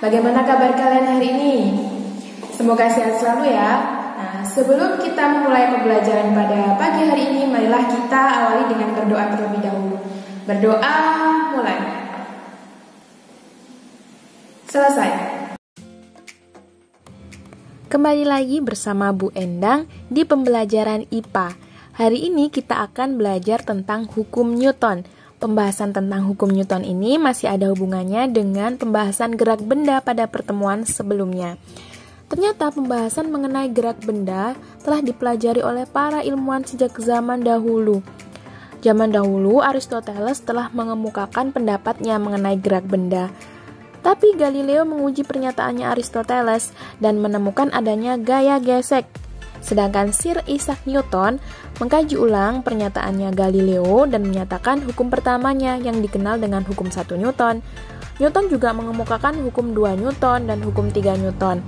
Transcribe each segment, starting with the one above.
Bagaimana kabar kalian hari ini? Semoga sehat selalu ya. Nah, sebelum kita memulai pembelajaran pada pagi hari ini, marilah kita awali dengan berdoa terlebih dahulu. Berdoa, mulai. Selesai. Kembali lagi bersama Bu Endang di pembelajaran IPA. Hari ini kita akan belajar tentang hukum Newton. Pembahasan tentang hukum Newton ini masih ada hubungannya dengan pembahasan gerak benda pada pertemuan sebelumnya. Ternyata pembahasan mengenai gerak benda telah dipelajari oleh para ilmuwan sejak zaman dahulu. Zaman dahulu Aristoteles telah mengemukakan pendapatnya mengenai gerak benda. Tapi Galileo menguji pernyataannya Aristoteles dan menemukan adanya gaya gesek. Sedangkan Sir Isaac Newton mengkaji ulang pernyataannya Galileo dan menyatakan hukum pertamanya yang dikenal dengan hukum 1 Newton. Newton juga mengemukakan hukum 2 Newton dan hukum 3 Newton.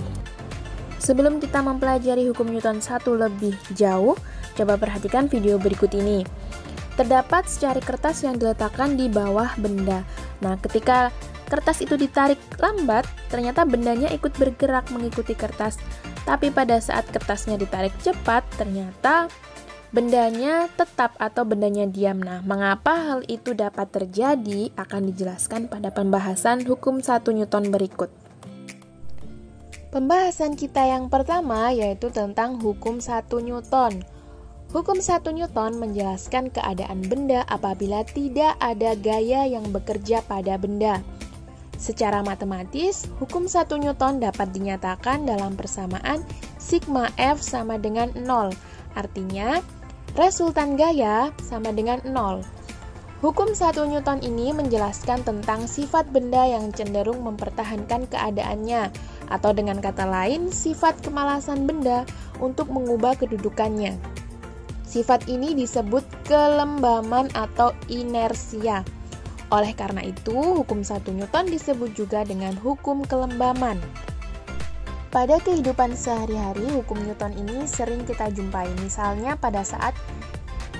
Sebelum kita mempelajari hukum Newton 1 lebih jauh, coba perhatikan video berikut ini. Terdapat secari kertas yang diletakkan di bawah benda. Nah, ketika kertas itu ditarik lambat, ternyata bendanya ikut bergerak mengikuti kertas. Tapi pada saat kertasnya ditarik cepat, ternyata bendanya tetap atau bendanya diam. Nah, mengapa hal itu dapat terjadi akan dijelaskan pada pembahasan hukum 1 Newton berikut. Pembahasan kita yang pertama yaitu tentang hukum 1 Newton. Hukum 1 Newton menjelaskan keadaan benda apabila tidak ada gaya yang bekerja pada benda. Secara matematis, hukum 1 Newton dapat dinyatakan dalam persamaan sigma F sama dengan 0. Artinya, resultan gaya sama dengan 0. Hukum 1 Newton ini menjelaskan tentang sifat benda yang cenderung mempertahankan keadaannya, atau dengan kata lain, sifat kemalasan benda untuk mengubah kedudukannya. Sifat ini disebut kelembaman atau inersia. Oleh karena itu, hukum 1 Newton disebut juga dengan hukum kelembaman. Pada kehidupan sehari-hari, hukum Newton ini sering kita jumpai. Misalnya pada saat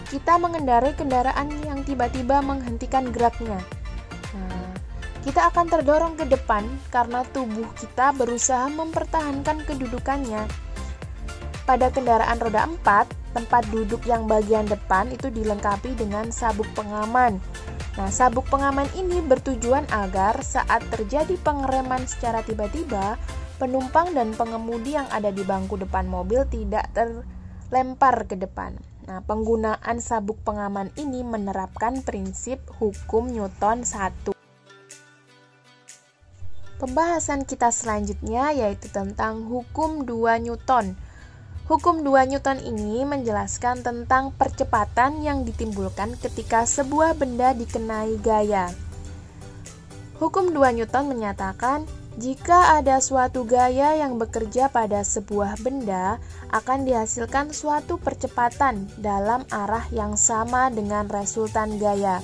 kita mengendarai kendaraan yang tiba-tiba menghentikan geraknya. Nah, kita akan terdorong ke depan karena tubuh kita berusaha mempertahankan kedudukannya. Pada kendaraan roda 4, tempat duduk yang bagian depan itu dilengkapi dengan sabuk pengaman. Nah, sabuk pengaman ini bertujuan agar saat terjadi pengereman secara tiba-tiba, penumpang dan pengemudi yang ada di bangku depan mobil tidak terlempar ke depan. Nah, penggunaan sabuk pengaman ini menerapkan prinsip hukum Newton 1. Pembahasan kita selanjutnya yaitu tentang hukum 2 Newton. Hukum 2 Newton ini menjelaskan tentang percepatan yang ditimbulkan ketika sebuah benda dikenai gaya. Hukum 2 Newton menyatakan, jika ada suatu gaya yang bekerja pada sebuah benda, akan dihasilkan suatu percepatan dalam arah yang sama dengan resultan gaya.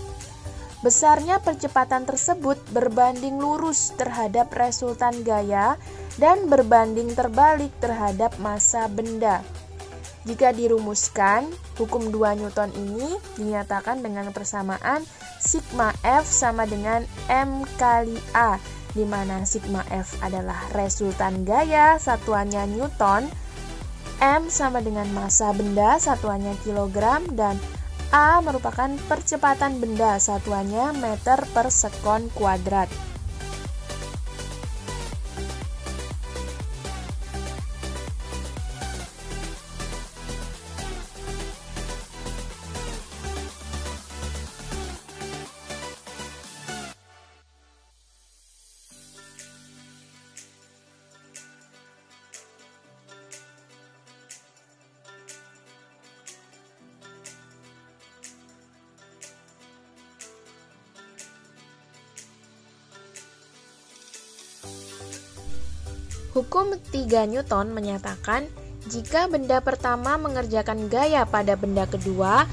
Besarnya percepatan tersebut berbanding lurus terhadap resultan gaya dan berbanding terbalik terhadap massa benda. Jika dirumuskan, hukum 2 Newton ini dinyatakan dengan persamaan sigma F sama dengan M kali A, di mana sigma F adalah resultan gaya, satuannya Newton, M sama dengan massa benda, satuannya kilogram, dan A merupakan percepatan benda, satuannya meter per sekon kuadrat. Hukum 3 Newton menyatakan, jika benda pertama mengerjakan gaya pada benda kedua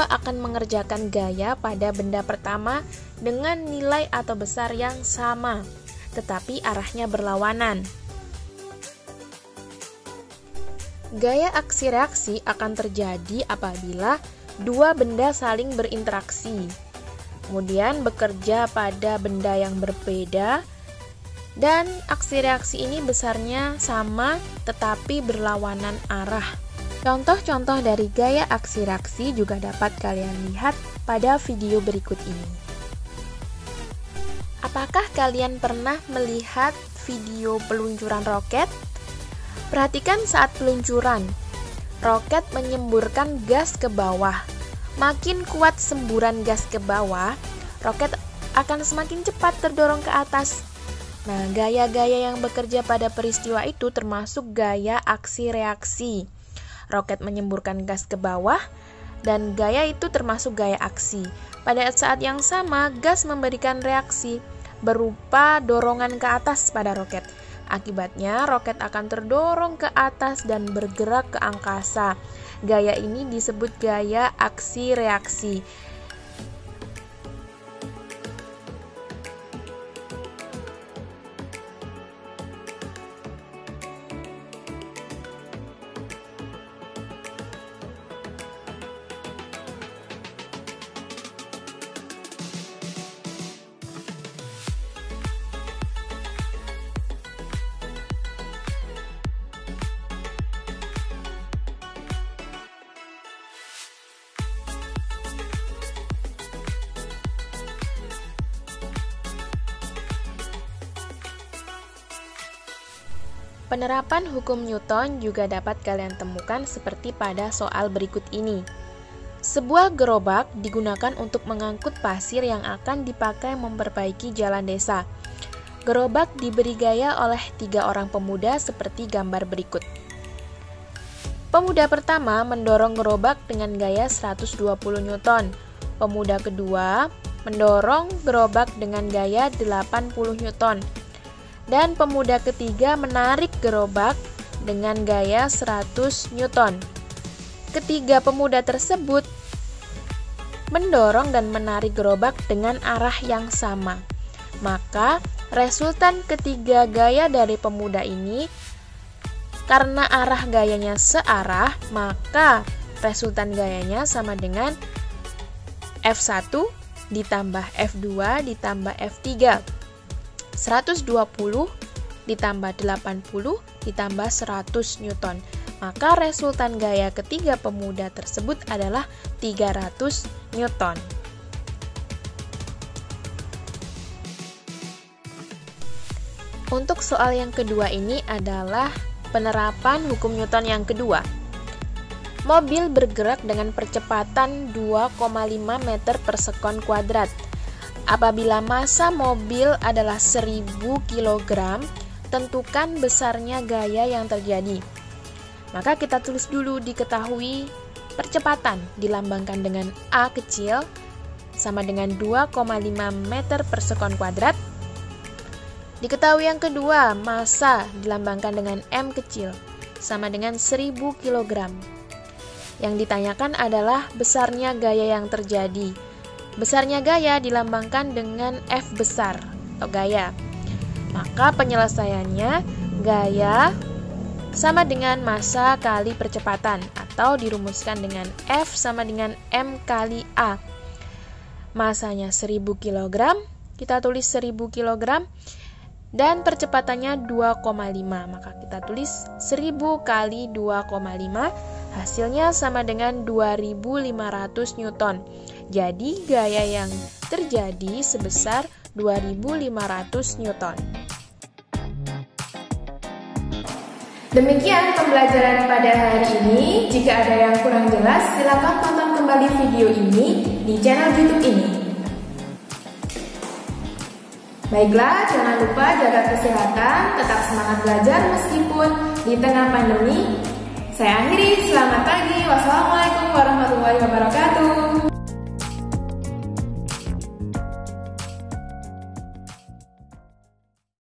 akan mengerjakan gaya pada benda pertama dengan nilai atau besar yang sama, tetapi arahnya berlawanan. Gaya aksi reaksi akan terjadi apabila dua benda saling berinteraksi, kemudian bekerja pada benda yang berbeda Dan aksi reaksi ini besarnya sama tetapi berlawanan arah. Contoh-contoh dari gaya aksi reaksi juga dapat kalian lihat pada video berikut ini. Apakah kalian pernah melihat video peluncuran roket? Perhatikan saat peluncuran, roket menyemburkan gas ke bawah. Makin kuat semburan gas ke bawah, roket akan semakin cepat terdorong ke atas. Nah, gaya-gaya yang bekerja pada peristiwa itu termasuk gaya aksi reaksi. Roket menyemburkan gas ke bawah, dan gaya itu termasuk gaya aksi. Pada saat yang sama, gas memberikan reaksi berupa dorongan ke atas pada roket. Akibatnya, roket akan terdorong ke atas dan bergerak ke angkasa. Gaya ini disebut gaya aksi reaksi. Penerapan hukum Newton juga dapat kalian temukan seperti pada soal berikut ini. Sebuah gerobak digunakan untuk mengangkut pasir yang akan dipakai memperbaiki jalan desa. Gerobak diberi gaya oleh 3 orang pemuda seperti gambar berikut. Pemuda pertama mendorong gerobak dengan gaya 120 Newton. Pemuda kedua mendorong gerobak dengan gaya 80 Newton. Dan pemuda ketiga menarik gerobak dengan gaya 100 Newton. Ketiga pemuda tersebut mendorong dan menarik gerobak dengan arah yang sama. Maka resultan ketiga gaya dari pemuda ini, karena arah gayanya searah, maka resultan gayanya sama dengan F1 ditambah F2 ditambah F3. 120 ditambah 80 ditambah 100 Newton. Maka resultan gaya ketiga pemuda tersebut adalah 300 Newton. Untuk soal yang kedua ini adalah penerapan hukum Newton yang kedua. Mobil bergerak dengan percepatan 2,5 meter per sekon kuadrat. Apabila massa mobil adalah 1000 kg, tentukan besarnya gaya yang terjadi. Maka kita tulis dulu, diketahui percepatan dilambangkan dengan A kecil sama dengan 2,5 meter per sekon kuadrat. Diketahui yang kedua, massa dilambangkan dengan M kecil sama dengan 1000 kg. Yang ditanyakan adalah besarnya gaya yang terjadi. Besarnya gaya dilambangkan dengan F besar atau gaya. Maka penyelesaiannya gaya sama dengan massa kali percepatan atau dirumuskan dengan F sama dengan M kali A. Massanya 1000 kg, kita tulis 1000 kg dan percepatannya 2,5. Maka kita tulis 1000 kali 2,5, hasilnya sama dengan 2500 Newton. Jadi gaya yang terjadi sebesar 2500 Newton. Demikian pembelajaran pada hari ini. Jika ada yang kurang jelas, silakan tonton kembali video ini di channel YouTube ini. Baiklah, jangan lupa jaga kesehatan, tetap semangat belajar meskipun di tengah pandemi. Saya akhiri, selamat pagi. Wassalamualaikum warahmatullahi wabarakatuh.